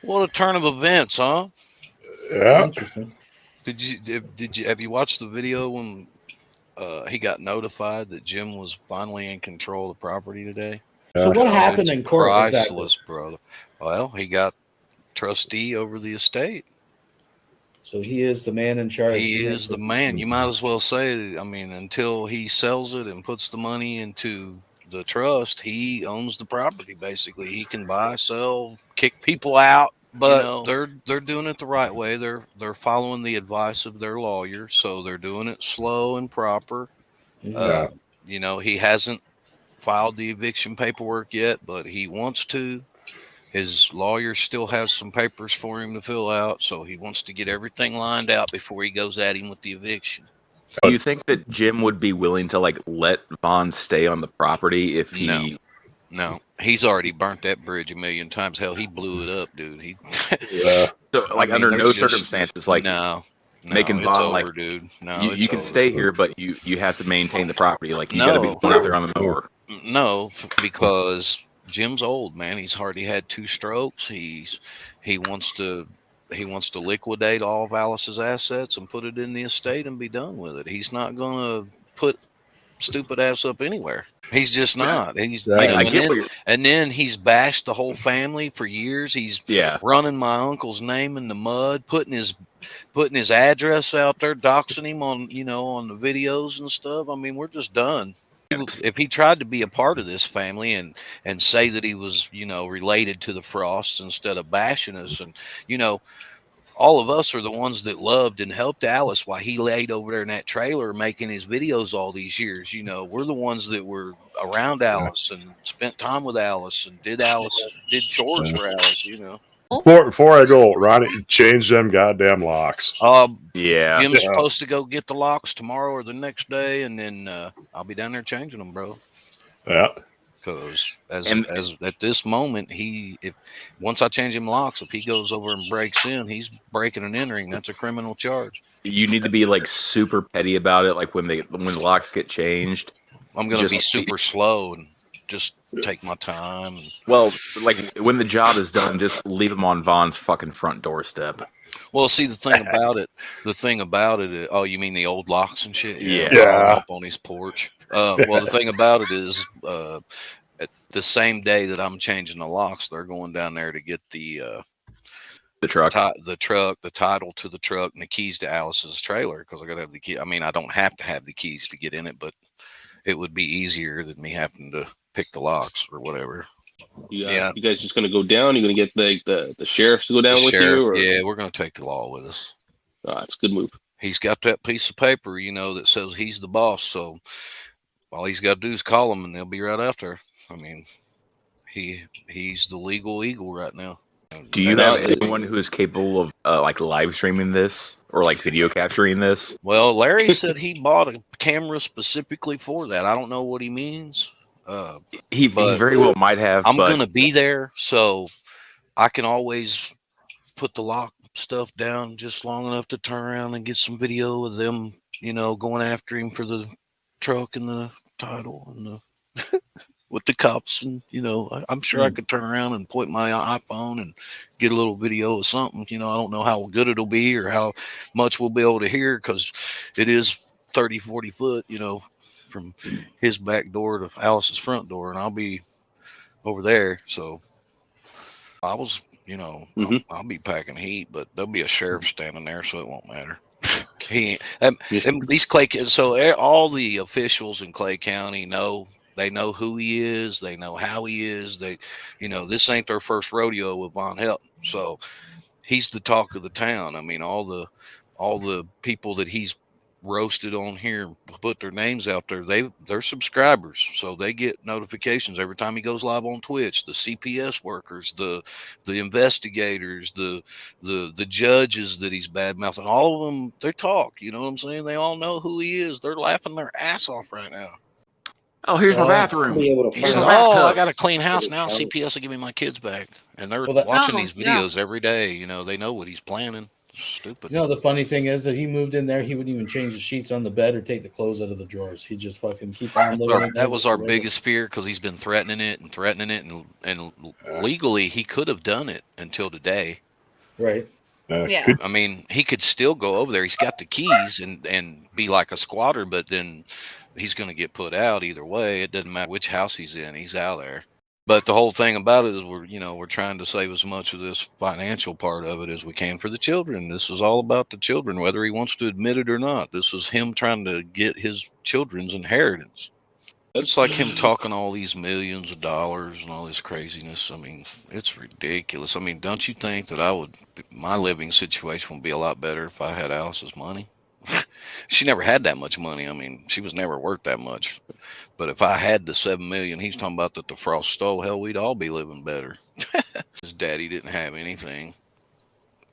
What a turn of events, huh? Yeah. Interesting. Did you have you watched the video when he got notified that Jim was finally in control of the property today? So what Oh, happened it's in court exactly? priceless, brother. Well, he got trustee over the estate. So he is the man in charge. He He makes is the the man. You might as well say, I mean, until he sells it and puts the money into the trust, he owns the property basically. He can buy, sell, kick people out, but they're doing it the right way. They're following the advice of their lawyer, so they're doing it slow and proper. Mhm. He hasn't filed the eviction paperwork yet, but he wants to. His lawyer still has some papers for him to fill out, so he wants to get everything lined out before he goes at him with the eviction. Do you think that Jim would be willing to like let Vaughn stay on the property if No, he? no, he's already burnt that bridge a million times. Hell, he blew it up, dude. Yeah. So like under no circumstances, like no, making it's Vaughn over, like dude. No, you can stay here, but you have to maintain the property. Like you got to be No, going out there on the mower. no, because Jim's old, man. He's already had 2 strokes. He wants to liquidate all of Alice's assets and put it in the estate and be done with it. He's not gonna put stupid ass up anywhere. He's just not. He's I get what you're. and then he's bashed the whole family for years. He's running my uncle's name in the mud, putting his address out there, doxing him on the videos and stuff. I mean, we're just done. If he tried to be a part of this family and say that he was related to the Frosts instead of bashing us, and all of us are the ones that loved and helped Alice while he laid over there in that trailer making his videos all these years. We're the ones that were around Alice and spent time with Alice and did chores for Alice. Before I go, Ronnie, change them goddamn locks. Yeah. Jim's supposed to go get the locks tomorrow or the next day, and then I'll be down there changing them, bro. Yeah. Because as at this moment, once I change him locks, if he goes over and breaks in, he's breaking and entering. That's a criminal charge. You need to be like super petty about it. Like when the locks get changed, I'm gonna be super slow and just take my time. Well, like when the job is done, just leave him on Vaughn's fucking front doorstep. Well, see the thing about it. Oh, you mean the old locks and shit? Yeah. Up on his porch. Well, the thing about it is, at the same day that I'm changing the locks, they're going down there to get the truck, the title to the truck, and the keys to Alice's trailer, because I got to have the key. I mean, I don't have to have the keys to get in it, but it would be easier than me having to pick the locks or whatever. You guys just gonna go down? You're gonna get the sheriffs to go down with you? Or? Yeah, we're gonna take the law with us. That's a good move. He's got that piece of paper, that says he's the boss. So all he's got to do is call him, and they'll be right after. I mean, he's the legal eagle right now. Do you have anyone who is capable of like live streaming this or like video capturing this? Well, Larry said he bought a camera specifically for that. I don't know what he means. He very well might have. I'm going to be there, so I can always put the lock stuff down just long enough to turn around and get some video of them, going after him for the truck and the title and the with the cops. And I'm sure I could turn around and point my iPhone and get a little video of something. I don't know how good it'll be or how much we'll be able to hear, because it is 30-40 foot from his back door to Alice's front door, and I'll be over there. So I was I'll be packing heat, but there'll be a sheriff standing there, so it won't matter. These Clay, so all the officials in Clay County know who he is. They know how he is. This ain't their first rodeo with Von Helton. So he's the talk of the town. I mean, all the people that he's roasted on here, put their names out there, they're subscribers, so they get notifications every time he goes live on Twitch. The CPS workers, the investigators, the judges that he's bad mouthing, all of them, they talk. You know what I'm saying? They all know who he is. They're laughing their ass off right now. Oh, here's my bathroom. I got a clean house now. CPS will give me my kids back, and they're watching these videos every day. They know what he's planning. Stupid. You know, the funny thing is that he moved in there. He wouldn't even change the sheets on the bed or take the clothes out of the drawers. He'd just fucking keep on living in there. That was our biggest fear because he's been threatening it, and legally he could have done it until today. Right. Yeah. I mean, he could still go over there. He's got the keys and be like a squatter, but then he's going to get put out either way. It doesn't matter which house he's in. He's out there. But the whole thing about it is we're trying to save as much of this financial part of it as we can for the children. This is all about the children, whether he wants to admit it or not. This is him trying to get his children's inheritance. It's like him talking all these millions of dollars and all this craziness. I mean, it's ridiculous. I mean, don't you think that my living situation would be a lot better if I had Alice's money? She never had that much money. I mean, she was never worth that much. But if I had the $7 million he's talking about that the Frost stole, hell, we'd all be living better. His daddy didn't have anything.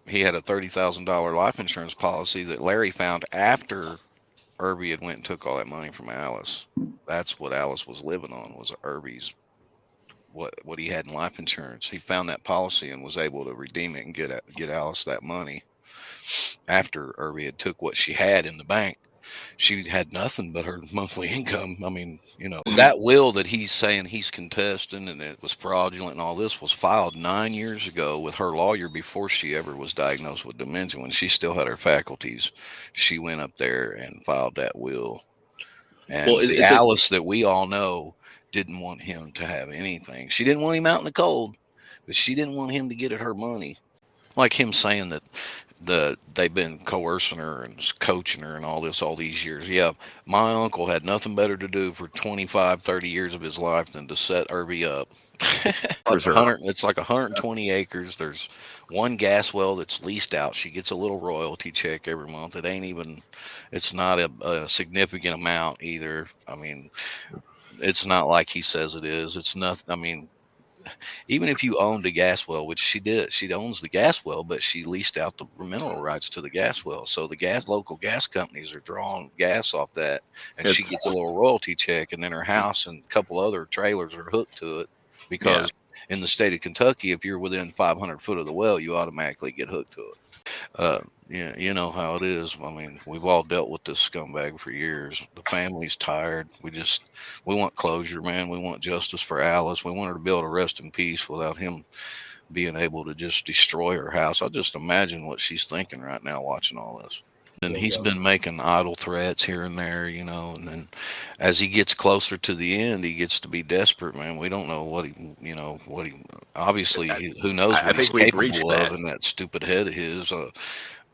He had a $30,000 life insurance policy that Larry found after Irby had went and took all that money from Alice. That's what Alice was living on, was Irby's what he had in life insurance. He found that policy and was able to redeem it and get Alice that money after Irby had took what she had in the bank. She had nothing but her monthly income. I mean, that will that he's saying he's contesting and it was fraudulent and all this was filed 9 years ago with her lawyer before she ever was diagnosed with dementia. When she still had her faculties, she went up there and filed that will. And the Alice that we all know didn't want him to have anything. She didn't want him out in the cold, but she didn't want him to get at her money. Like him saying that they've been coercing her and coaching her and all these years. Yeah, my uncle had nothing better to do for 25, 30 years of his life than to set Irby up. It's like 120 acres. There's one gas well that's leased out. She gets a little royalty check every month. It's not a significant amount either. I mean, it's not like he says it is. It's nothing. I mean, even if you owned a gas well, which she did, she owns the gas well, but she leased out the mineral rights to the gas well. So the local gas companies are drawing gas off that, and she gets a little royalty check, and then her house and a couple other trailers are hooked to it because in the state of Kentucky, if you're within 500 foot of the well, you automatically get hooked to it. Yeah, you know how it is. I mean, we've all dealt with this scumbag for years. The family's tired. We want closure, man. We want justice for Alice. We want her to be able to rest in peace without him being able to just destroy her house. I just imagine what she's thinking right now watching all this. And he's been making idle threats here and there, and then as he gets closer to the end, he gets to be desperate, man. We don't know obviously, who knows what he's capable of in that stupid head of his.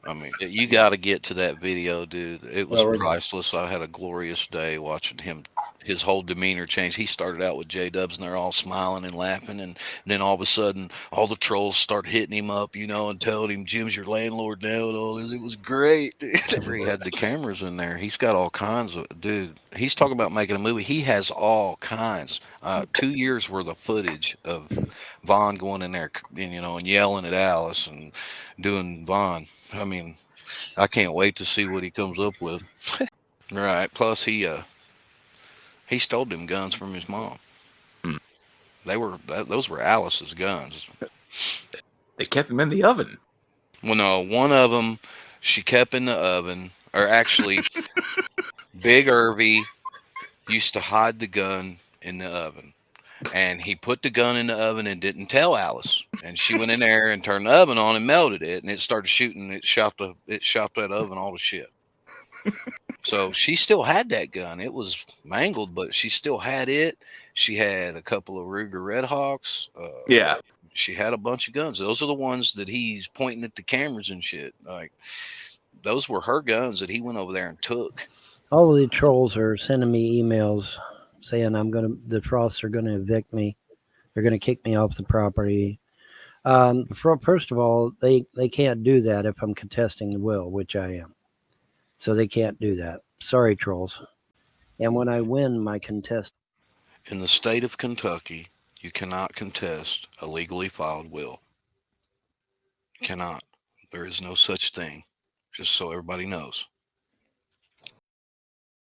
I mean, you got to get to that video, dude. It was priceless. I had a glorious day watching his whole demeanor change. He started out with J-Dubs and they're all smiling and laughing. And then all of a sudden, all the trolls start hitting him up, and telling him, Jim's your landlord now and all this. It was great. He had the cameras in there. He's got all kinds of, dude. He's talking about making a movie. He has all kinds. 2 years worth of footage of Vaughn going in there, and yelling at Alice and doing Vaughn. I mean, I can't wait to see what he comes up with. Right. Plus, he stole them guns from his mom. Those were Alice's guns. They kept them in the oven. Well, no, one of them she kept in the oven. Or actually, Big Irvy used to hide the gun in the oven. And he put the gun in the oven and didn't tell Alice. And she went in there and turned the oven on and melted it. And it started shooting. It shot that oven all to shit. So she still had that gun. It was mangled, but she still had it. She had a couple of Ruger Red Hawks. She had a bunch of guns. Those are the ones that he's pointing at the cameras and shit. Like, those were her guns that he went over there and took. All of the trolls are sending me emails saying the Frosts are gonna evict me. They're gonna kick me off the property. First of all, they can't do that if I'm contesting the will, which I am. So they can't do that. Sorry, trolls. And when I win my contest. In the state of Kentucky, you cannot contest a legally filed will. Cannot. There is no such thing. Just so everybody knows.